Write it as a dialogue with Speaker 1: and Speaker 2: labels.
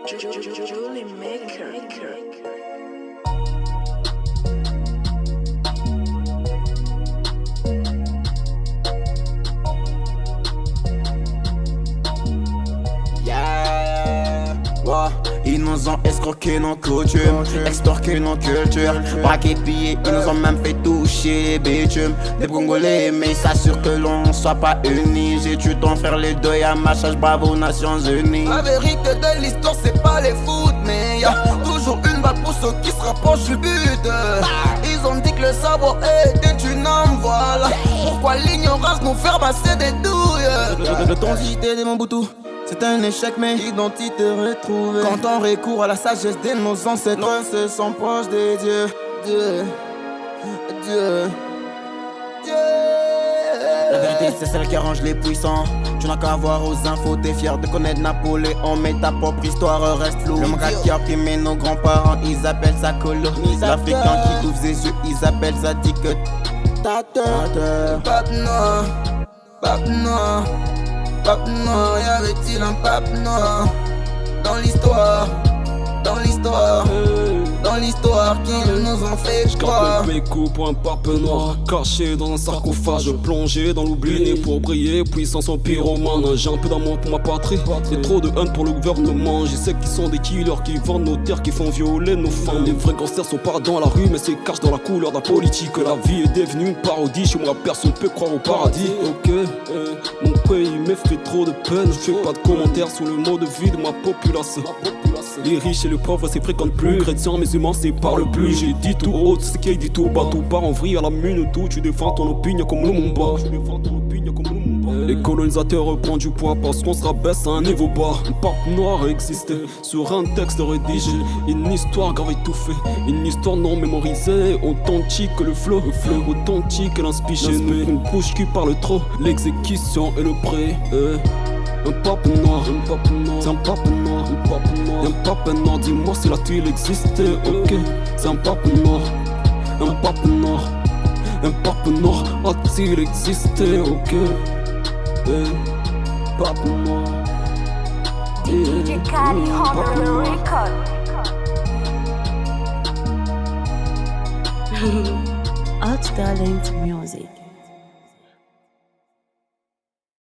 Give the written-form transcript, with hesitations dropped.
Speaker 1: Julie Maker.
Speaker 2: Ils nous ont escroqué nos coutumes, extorqué nos cultures, braqué pillé, ils nous ont même fait toucher les bitumes. Des Congolais, mais ils s'assurent que l'on soit pas unis. J'ai tué ton frère, les deux, y'a machage, bravo Nations Unies.
Speaker 3: La vérité de l'histoire, c'est pas les foot, mais y'a toujours une balle pour ceux qui se rapprochent du but. Ils ont dit que le savoir était une arme, voilà. Pourquoi l'ignorance nous fait passer des douilles? Le temps d'idée de mon boutou, c'est un échec mais identité retrouvée. Quand on recourt à la sagesse de nos ancêtres, se sont proches des dieux. Dieu. La vérité c'est celle qui arrange les puissants. Tu n'as qu'à voir aux infos, t'es fier de connaître Napoléon, mais ta propre histoire reste floue. Le macaque qui a opprimé nos grands-parents, ils appellent ça colonisation. L'Africain qui ouvre ses yeux, ils appellent ça dictateur. Pape noir, pape noir. Pape noir, y'avait-il un pape noir dans l'histoire, dans l'histoire, dans l'histoire qu'ils nous ont fait croire.
Speaker 4: Mes coups pour un pape noir, caché dans un sarcophage, plongé dans l'oubli, né pour briller, puissance en pyromane. J'ai un peu d'amour pour ma patrie, et trop de haine pour le gouvernement. Je sais qu'ils sont des killers qui vendent nos terres, qui font violer nos femmes. Les vrais gangsters sont pas dans la rue, mais se cachent dans la couleur de la politique. La vie est devenue une parodie, chez moi personne peut croire au paradis. Ok, mon pays m'effraie trop de peine. Je fais pas de commentaires sur le mode de vie de ma population. Les riches et les pauvres se fréquentent plus. Chrétiens, musulmans se parlent plus. J'ai dit tout haut, ce qui est dit tout bas. Tout part en vrille à la mine, tout. Tu défends ton opinion comme Lumumba. Les colonisateurs reprennent du poids parce qu'on se rabaisse à un niveau bas. Un pape noir existait sur un texte rédigé. Une histoire grave étouffée, une histoire non mémorisée. Authentique le flow, authentique l'inspire chez nous. Une bouche qui parle trop, l'exécution et le prêt. Un pape noir, c'est un pape noir, un pape noir, dis-moi si la-t-il existait, ok. C'est un pape noir, un pape noir, un pape noir, a-t-il existé, ok. Pape noir.
Speaker 5: DJ Kali on the record.
Speaker 6: Hot Talent Music.